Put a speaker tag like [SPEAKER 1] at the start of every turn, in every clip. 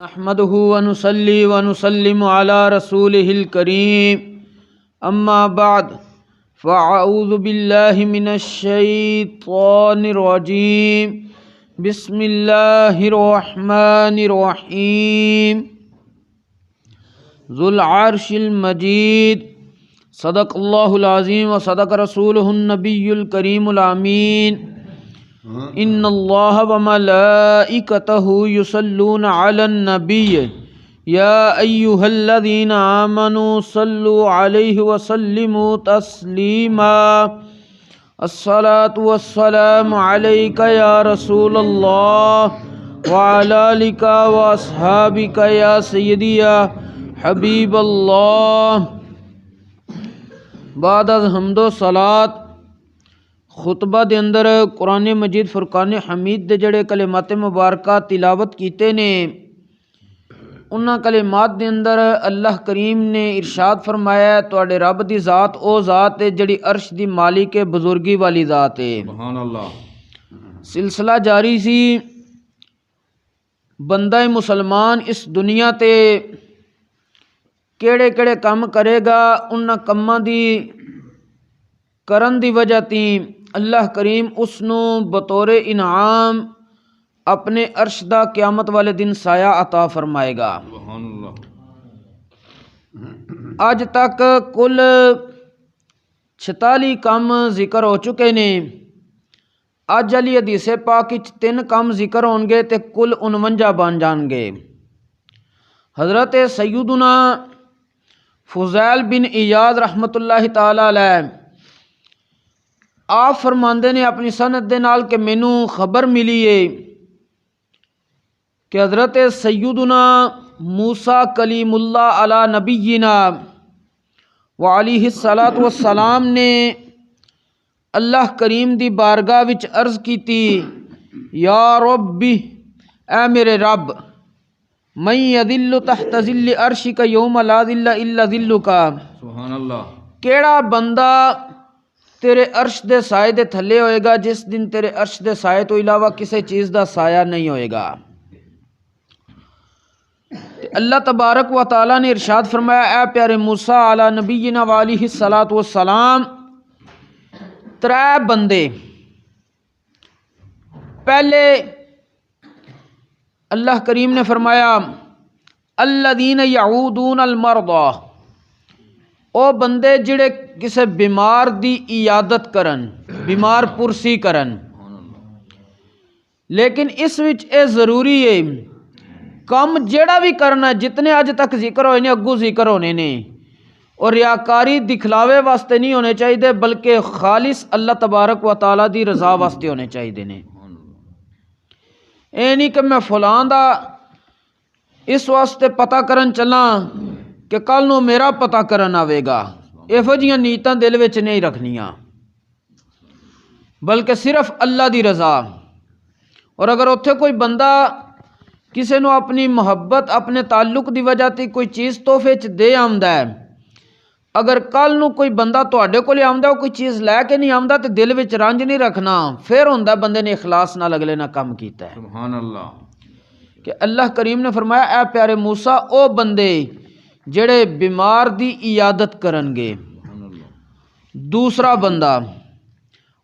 [SPEAKER 1] نحمده ونصلي ونسلم على رسوله الكريم اما بعد فاعوذ بالله من الشيطان الرجيم بسم الله الرحمن الرحيم ذو العرش المجيد صدق الله العظيم وصدق رسوله النبي الكريم الامين ان اللہ وملائکتہ یصلون علی النبی یا ایہا الذین آمنوا صلوا علیہ وسلموا تسلیما الصلاة والسلام علیک یا رسول اللہ وعلی آلک واصحابک یا سیدی یا حبیب اللہ۔ بعد از حمد و صلاۃ خطبہ دے اندر قرآن مجید فرقان حمید دے جڑے کلمات مبارکہ تلاوت کیتے نے، انہاں کلمات دے اندر اللہ کریم نے ارشاد فرمایا ہے تواڈے رب دی ذات او ذات ہے جڑی عرش دی مالک ہے، بزرگی والی ذات ہے۔ سبحان اللہ۔ سلسلہ جاری سی بندہ مسلمان اس دنیا تے کیڑے کیڑے کم کرے گا، انہاں کماں دی کرن دی وجہ تی اللہ کریم اس نو بطور انعام اپنے عرش دا قیامت والے دن سایہ عطا فرمائے گا۔ سبحان اللہ۔ اج تک کل 46 کم ذکر ہو چکے نے، اج علی حدیث پاک وچ 3 کم ذکر ہون گے تے کل 49 بن جان گے۔ حضرت سیدنا فضیل بن ایاض رحمۃ اللہ تعالی علیہ آپ فرماندے نے اپنی سند دے نال کہ مینوں خبر ملی ہے کہ حضرت سیدنا موسیٰ کلیم اللہ علی نبینا وعلیہ الصلاۃ والسلام نے اللہ کریم دی بارگاہ وچ عرض کیتی، یا ربی اے میرے رب، من یذل تحت ذل عرشک یوم لا ذل الا ذلک، سبحان اللہ، کیڑا بندہ تیرے عرش دے سائے دے تھلے ہوئے گا جس دن تیرے عرش دے سائے تو علاوہ کسی چیز دا سایہ نہیں ہوئے گا۔ اللہ تبارک و تعالیٰ نے ارشاد فرمایا، اے پیارے موسیٰ علی نبینا وعلیہ الصلاۃ والسلام، 3 بندے، پہلے اللہ کریم نے فرمایا الذین یعودون المرضى، او بندے جڑے کسے بیمار دی عیادت کرن، بیمار پرسی کرن، لیکن اس وچ اے ضروری ہے کم جڑا بھی کرنا، جتنے اج تک ذکر ہوئے نے اگوں ذکر ہونے نے، اور ریاکاری دکھلاوے واسطے نہیں ہونے چاہیے بلکہ خالص اللہ تبارک و تعالیٰ دی رضا واسطے ہونے چاہیے نے۔ اے نہیں کہ میں فلاں دا اس واسطے پتہ کرن چلا کہ کل نو میرا پتہ کرن آوے گا، ایہو جیاں نیتاں دل وچ نہیں رکھنیاں، بلکہ صرف اللہ دی رضا۔ اور اگر اتھے کوئی بندہ کسے نو اپنی محبت اپنے تعلق دی وجہ تے کوئی چیز تحفے چ دے آمدا ہے، اگر کل نو کوئی بندہ تواڈے کولے آمدا کوئی چیز لے کے نہیں آمدا تے دل وچ رنج نہیں رکھنا، پھر ہوندا بندے نے اخلاص نال اگلے نہ کام کیتا ہے۔ سبحان اللہ۔ کہ اللہ کریم نے فرمایا، اے پیارے موسیٰ، او بندے جڑے بیمار دی عیادت کرن گے۔ دوسرا بندہ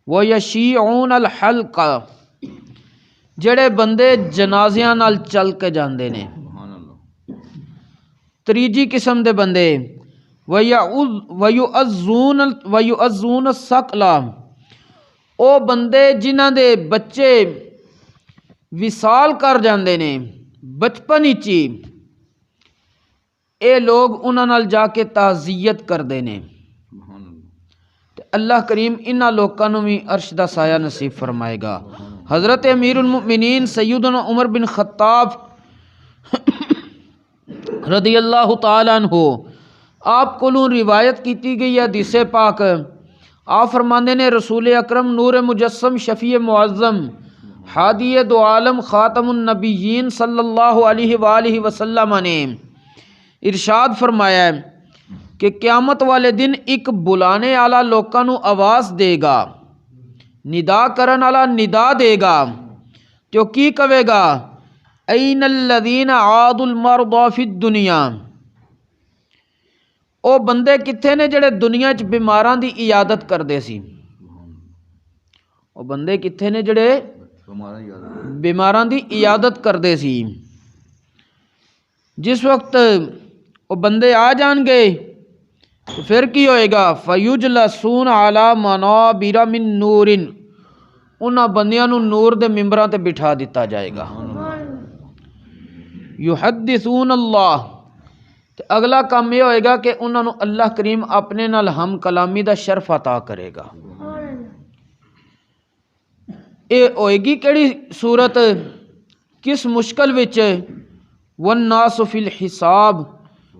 [SPEAKER 1] وَيَشِيعُونَ الْحَلْقَ، جڑے بندے جنازیاں نال چل کے جاندے نے۔ تیجی قسم دے بندے وَيُعَزُّونَ الثَّقْلَ، او بندے جنہاں دے بچے وصال کر جاندے نے بچپن ہی، اے لوگ انہاں نال جا کے تعزیت کردے نے۔ اللہ کریم انہاں لوکاں نوں بھی عرش دا سایہ نصیب فرمائے گا۔ حضرت امیر المؤمنین سیدنا عمر بن خطاب رضی اللہ تعالی عنہ آپ کولوں روایت کیتی گئی ہے حدیث پاک، آپ فرماندے نے رسول اکرم نور مجسم شفیع معظم ہادی دو عالم خاتم النبیین صلی اللہ علیہ وآلہ وسلم نے ارشاد فرمایا ہے کہ قیامت والے دن ایک بلانے والا لوکاں نوں آواز دے گا، ندا کرن والا ندا دے گا، تو کی کہے گا این الذین عادوا المرضى فی الدنیا، او بندے کتنے نے جڑے دنیا چ بیماراں دی عیادت کردے سی؟ او بندے کتنے نے جڑے بیماراں دی عیادت کردے سی؟ جس وقت وہ بندے آ جان گے تو پھر کی ہوئے گا؟ فَيُجْلَسُونَ عَلَى مَنَابِرَ مِن نُورٍ، انہاں بندیاں نو نور دے ممبراں تے بٹھا دیتا جائے گا۔ یحدثون اللہ، تے اگلا کام یہ ہوئے گا کہ انہاں نو اللہ کریم اپنے نال ہم کلامی دا شرف عطا کرے گا۔ اے ہوئے گی کیڑی صورت، کس مشکل وچ؟ والناس فی الحساب،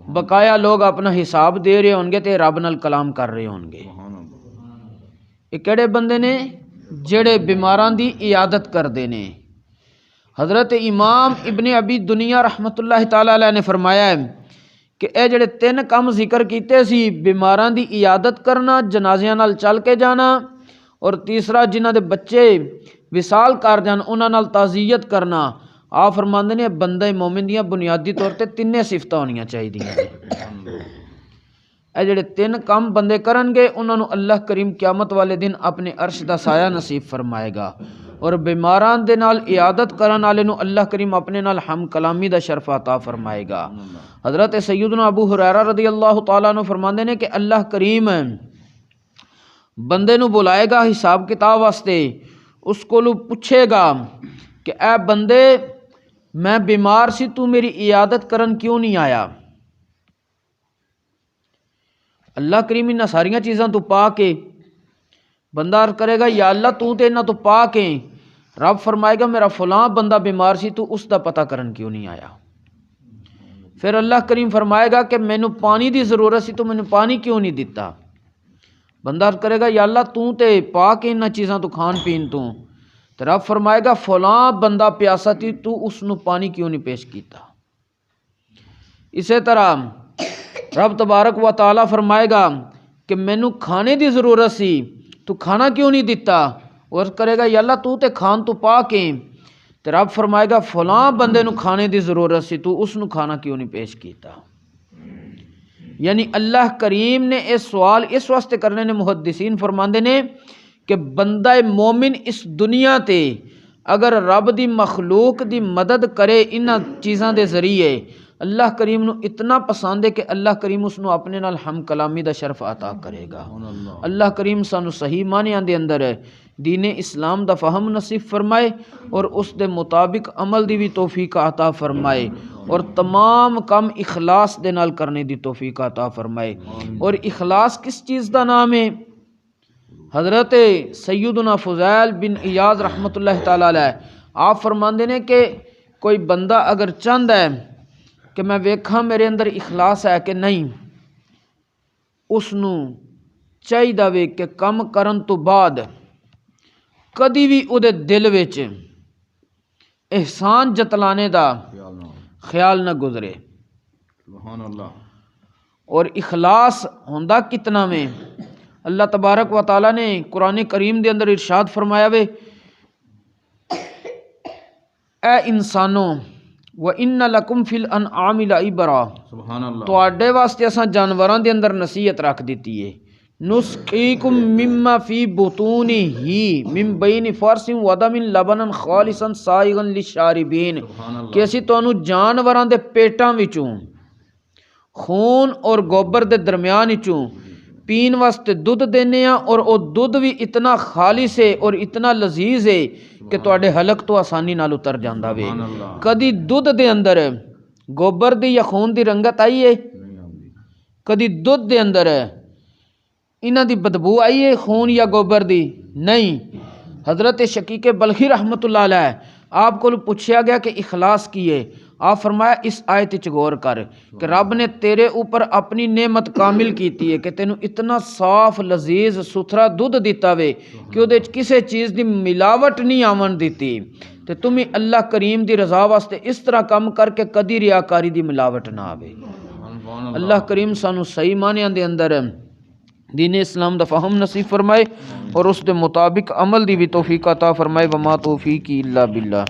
[SPEAKER 1] بقایا لوگ اپنا حساب دے رہے ہوں گے تے رب نال کلام کر رہے ہوں گے۔ یہ کیڑے بندے نے؟ جڑے بیماراں دی عیادت کردے نے۔ حضرت امام ابن ابی دنیا رحمت اللہ تعالی علیہ نے فرمایا ہے کہ اے جڑے 3 کام ذکر کیتے سی، بیماراں دی عیادت کرنا، جنازیاں نال چل کے جانا، اور تیسرا جنہاں دے بچے وصال کر جان انہاں نال تعزیت کرنا، آپ فرماندے نے بندہ مومن دیاں بنیادی طور تے 3 صفتاں ہونیاں چاہیدیاں۔ اے جڑے 3 کام بندے کرن گے انہاں نو اللہ کریم قیامت والے دن اپنے عرش دا سایہ نصیب فرمائے گا، اور بیماراں دے نال عیادت کرن والے نو اللہ کریم اپنے نال ہم کلامی دا شرف عطا فرمائے گا۔ حضرت سیدنا ابو ہریرہ رضی اللہ تعالیٰ عنہ فرماندے نے کہ اللہ کریم بندے نو بلائے گا حساب کتاب واسطے، اس کو پوچھے گا کہ اے بندے میں بیمار سی، تو میری عیادت کرن کیوں نہیں آیا؟ اللہ کریم انہاں ساریاں چیزاں تو پاک ہے، بندہ عرض کرے گا یا اللہ تو تے انہاں تو پاک ہے، رب فرمائے گا میرا فلاں بندہ بیمار سی، تو اس دا پتہ کرن کیوں نہیں آیا؟ پھر اللہ کریم فرمائے گا کہ مینوں پانی دی ضرورت سی، تو مینوں پانی کیوں نہیں دیتا؟ بندہ عرض کرے گا یا اللہ تو تے پاک ہے انہاں چیزاں تو کھان پین تو رب فرمائے گا فلاں بندہ پیاسا تھی، تو اس نو پانی کیوں نہیں پیش کیتا؟ اسی طرح رب تبارک و تعالی فرمائے گا کہ مینوں کھانے دی ضرورت سی، تو کھانا کیوں نہیں دیتا؟ اور کرے گا یا اللہ تو تے کھان تو پاک ہے، تو رب فرمائے گا فلاں بندے نو کھانے دی ضرورت سی، تو اس نو کھانا کیوں نہیں پیش کیتا؟ یعنی اللہ کریم نے اس سوال اس واسطے کرنے نے، محدثین فرماندے نے کہ بندہ مومن اس دنیا تے اگر رب دی مخلوق دی مدد کرے انہاں چیزاں دے ذریعے، اللہ کریم نو اتنا پسند ہے کہ اللہ کریم اس نو اپنے نال ہم کلامی دا شرف عطا کرے گا۔ اللہ کریم سانو صحیح معنیاں دے اندر دین اسلام دا فہم نصیب فرمائے، اور اس دے مطابق عمل دی بھی توفیق عطا فرمائے، اور تمام کام اخلاص دے نال کرنے دی توفیق عطا فرمائے۔ اور اخلاص کس چیز دا نام ہے؟ حضرت سیدنا فضیل بن عیاض رحمت اللہ تعالی علیہ آپ فرماندے نے کہ کوئی بندہ اگر چاہتا ہے کہ میں ویکھاں میرے اندر اخلاص ہے کہ نہیں، اس نو چاہیدا وے کہ کم کرن تو بعد کدی بھی او دے دل وچ احسان جتلانے دا خیال نہ گزرے۔ سبحان اللہ۔ اور اخلاص ہوندا کتنا میں؟ اللہ تبارک و تعالیٰ نے قرآن کریم دے اندر ارشاد فرمایا وے اے انسانوں وَإِنَّ لَكُمْ فِي الْأَنْعَامِ لَعِبْرَةً، سبحان اللہ، تواڈے واسطے اساں جانوراں دے اندر نصیحت رکھ دتی ہے۔ نُسْقِيكُم مِّمَّا فِي بُطُونِهِ مِن بَيْنِ فَرْثٍ وَدَمٍ لَبَنًا خَالِصًا سَائِغًا لِلشَّارِبِينَ، کہ اسی تانوں جانوراں دے پیٹاں وچوں خون اور گوبر دے درمیان وچوں پین واسطے دودھ دینے ہاں، اور او دودھ بھی اتنا خالص ہے اور اتنا لذیذ ہے کہ تواڈے حلق تو آسانی نال اتر جاندا وے۔ کدی دودھ دے اندر گوبر دی یا خون دی رنگت آئی ہے؟ کدی دودھ دے اندر انہاں دی بدبو آئی ہے خون یا گوبر دی؟ نہیں۔ حضرت شقیق بلخی رحمت اللہ علیہ آپ کو پوچھا گیا کہ اخلاص کی ہے، آپ فرمایا اس آیت وچ غور کر کہ رب نے تیرے اوپر اپنی نعمت کامل کیتی ہے کہ تینوں اتنا صاف لذیذ ستھرا دودھ دیتا وے کہ وہ کسی چیز دی ملاوٹ نہیں آون دیتی، تے تمہیں اللہ کریم دی رضا واسطے اس طرح کام کر کے کدی ریاکاری دی ملاوٹ نہ آوے۔ اللہ کریم سانو صحیح معنیاں دے اندر دین اسلام دا فہم نصیب فرمائے، اور اس دے مطابق عمل دی بھی توفیق عطا فرمائے۔ وما توفیقی الا باللہ۔